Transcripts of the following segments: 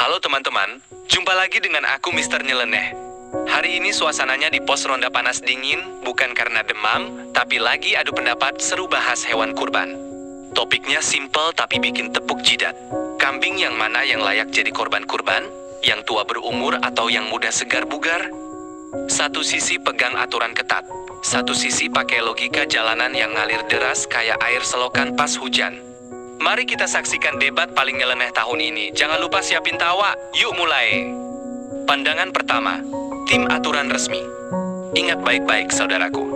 Halo teman-teman, jumpa lagi dengan aku Mister Nyeleneh. Hari ini suasananya di pos ronda panas dingin, bukan karena demam, tapi lagi adu pendapat seru bahas hewan kurban. Topiknya simpel tapi bikin tepuk jidat. Kambing yang mana yang layak jadi korban kurban? Yang tua berumur atau yang muda segar bugar? Satu sisi pegang aturan ketat, satu sisi pakai logika jalanan yang ngalir deras kayak air selokan pas hujan. Mari kita saksikan debat paling nyeleneh tahun ini. Jangan lupa siapin tawa, yuk mulai. Pandangan pertama, tim aturan resmi. Ingat baik-baik saudaraku.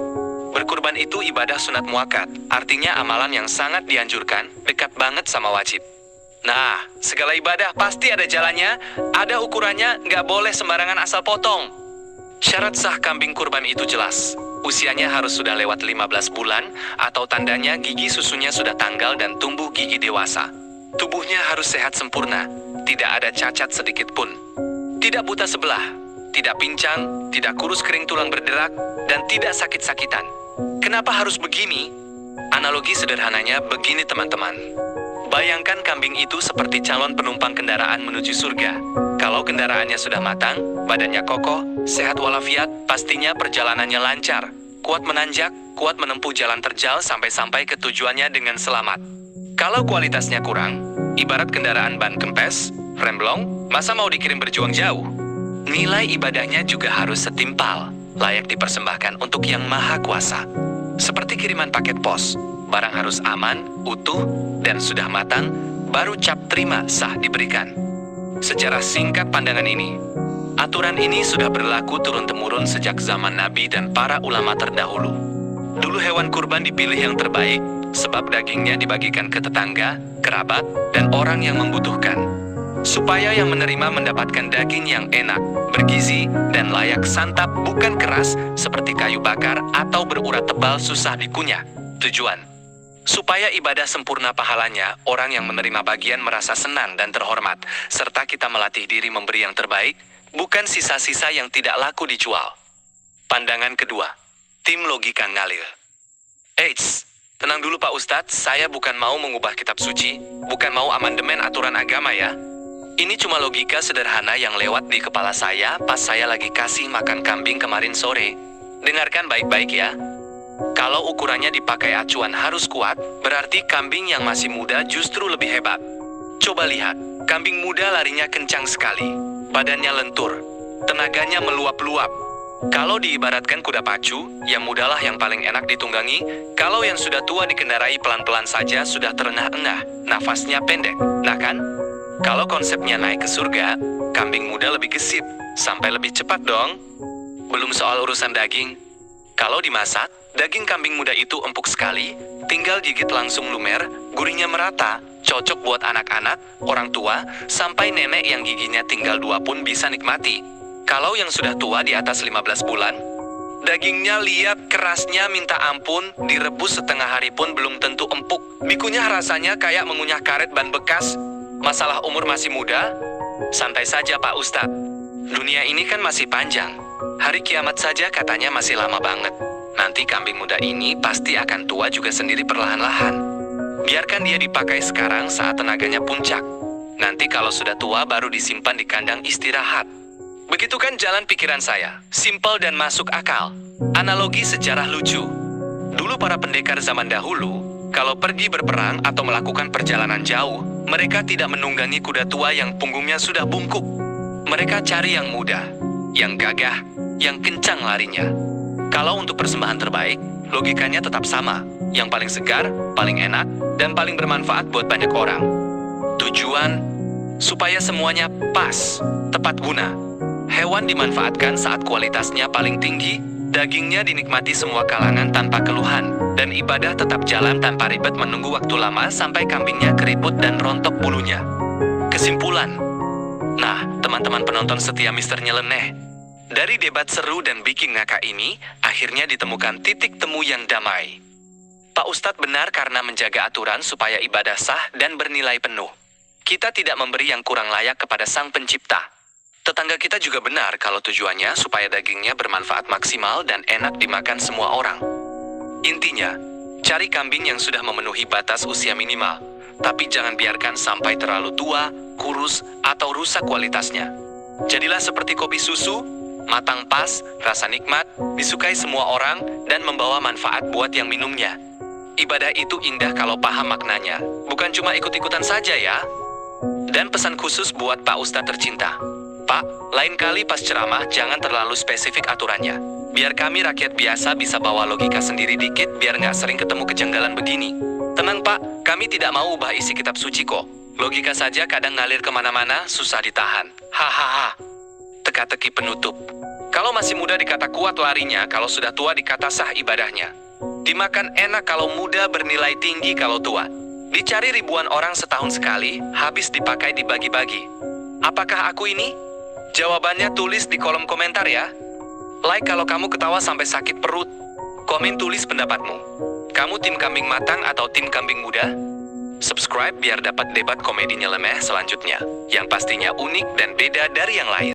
Berkurban itu ibadah sunat muakkad, artinya amalan yang sangat dianjurkan, dekat banget sama wajib. Nah, segala ibadah pasti ada jalannya, ada ukurannya, nggak boleh sembarangan asal potong. Syarat sah kambing kurban itu jelas. Usianya harus sudah lewat 15 bulan, atau tandanya gigi susunya sudah tanggal dan tumbuh gigi dewasa. Tubuhnya harus sehat sempurna, tidak ada cacat sedikit pun. Tidak buta sebelah, tidak pincang, tidak kurus kering tulang berderak, dan tidak sakit-sakitan. Kenapa harus begini? Analogi sederhananya begini teman-teman. Bayangkan kambing itu seperti calon penumpang kendaraan menuju surga. Kalau kendaraannya sudah matang, badannya kokoh, sehat walafiat, pastinya perjalanannya lancar, kuat menanjak, kuat menempuh jalan terjal sampai ke tujuannya dengan selamat. Kalau kualitasnya kurang, ibarat kendaraan ban kempes, rem blong, masa mau dikirim berjuang jauh? Nilai ibadahnya juga harus setimpal, layak dipersembahkan untuk Yang Maha Kuasa. Seperti kiriman paket pos, barang harus aman, utuh, dan sudah matang, baru cap terima sah diberikan. Secara singkat pandangan ini, aturan ini sudah berlaku turun-temurun sejak zaman Nabi dan para ulama terdahulu. Dulu hewan kurban dipilih yang terbaik, sebab dagingnya dibagikan ke tetangga, kerabat, dan orang yang membutuhkan. Supaya yang menerima mendapatkan daging yang enak, bergizi, dan layak santap, bukan keras seperti kayu bakar atau berurat tebal susah dikunyah. Tujuan supaya ibadah sempurna pahalanya, orang yang menerima bagian merasa senang dan terhormat, serta kita melatih diri memberi yang terbaik, bukan sisa-sisa yang tidak laku dijual. Pandangan kedua, tim logika ngalir. Eits, tenang dulu Pak Ustadz, saya bukan mau mengubah kitab suci, bukan mau amandemen aturan agama ya. Ini cuma logika sederhana yang lewat di kepala saya pas saya lagi kasih makan kambing kemarin sore. Dengarkan baik-baik ya. Kalau ukurannya dipakai acuan harus kuat, berarti kambing yang masih muda justru lebih hebat. Coba lihat, kambing muda larinya kencang sekali, badannya lentur, tenaganya meluap-luap. Kalau diibaratkan kuda pacu, yang mudalah yang paling enak ditunggangi, kalau yang sudah tua dikendarai pelan-pelan saja sudah terengah-engah, nafasnya pendek. Nah kan? Kalau konsepnya naik ke surga, kambing muda lebih gesit, sampai lebih cepat dong. Belum soal urusan daging. Kalau dimasak, daging kambing muda itu empuk sekali, tinggal gigit langsung lumer, gurihnya merata, cocok buat anak-anak, orang tua, sampai nenek yang giginya tinggal 2 pun bisa nikmati. Kalau yang sudah tua di atas 15 bulan, dagingnya liat kerasnya minta ampun, direbus setengah hari pun belum tentu empuk. Dikunyah rasanya kayak mengunyah karet ban bekas. Masalah umur masih muda? Santai saja Pak Ustadz. Dunia ini kan masih panjang. Hari kiamat saja katanya masih lama banget. Nanti kambing muda ini pasti akan tua juga sendiri perlahan-lahan. Biarkan dia dipakai sekarang saat tenaganya puncak. Nanti kalau sudah tua baru disimpan di kandang istirahat. Begitu kan jalan pikiran saya. Simpel dan masuk akal. Analogi sejarah lucu. Dulu para pendekar zaman dahulu, kalau pergi berperang atau melakukan perjalanan jauh, mereka tidak menunggangi kuda tua yang punggungnya sudah bungkuk. Mereka cari yang muda, yang gagah, yang kencang larinya. Kalau untuk persembahan terbaik, logikanya tetap sama. Yang paling segar, paling enak, dan paling bermanfaat buat banyak orang. Tujuan, supaya semuanya pas, tepat guna. Hewan dimanfaatkan saat kualitasnya paling tinggi, dagingnya dinikmati semua kalangan tanpa keluhan, dan ibadah tetap jalan tanpa ribet menunggu waktu lama sampai kambingnya keriput dan rontok bulunya. Kesimpulan. Nah, teman-teman penonton setia Mister Nyeleneh, dari debat seru dan bikin ngakak ini, akhirnya ditemukan titik temu yang damai. Pak Ustadz benar karena menjaga aturan supaya ibadah sah dan bernilai penuh. Kita tidak memberi yang kurang layak kepada Sang Pencipta. Tetangga kita juga benar kalau tujuannya supaya dagingnya bermanfaat maksimal dan enak dimakan semua orang. Intinya, cari kambing yang sudah memenuhi batas usia minimal. tapi jangan biarkan sampai terlalu tua, kurus, atau rusak kualitasnya. Jadilah seperti kopi susu, matang pas, rasa nikmat, disukai semua orang, dan membawa manfaat buat yang minumnya. Ibadah itu indah kalau paham maknanya, bukan cuma ikut-ikutan saja ya. Dan pesan khusus buat Pak Ustadz tercinta. Pak, lain kali pas ceramah jangan terlalu spesifik aturannya. Biar kami rakyat biasa bisa bawa logika sendiri dikit biar nggak sering ketemu kejanggalan begini. Tenang Pak, kami tidak mau ubah isi kitab suci kok. Logika saja kadang ngalir kemana-mana, susah ditahan. Hahaha. Teka-teki penutup. Kalau masih muda dikata kuat larinya, kalau sudah tua dikata sah ibadahnya. Dimakan enak kalau muda, bernilai tinggi kalau tua. Dicari ribuan orang setahun sekali, habis dipakai dibagi-bagi. Apakah aku ini? Jawabannya tulis di kolom komentar ya. Like kalau kamu ketawa sampai sakit perut. Komen tulis pendapatmu. Kamu tim kambing matang atau tim kambing muda? Subscribe biar dapat debat komedi nyeleneh selanjutnya, yang pastinya unik dan beda dari yang lain.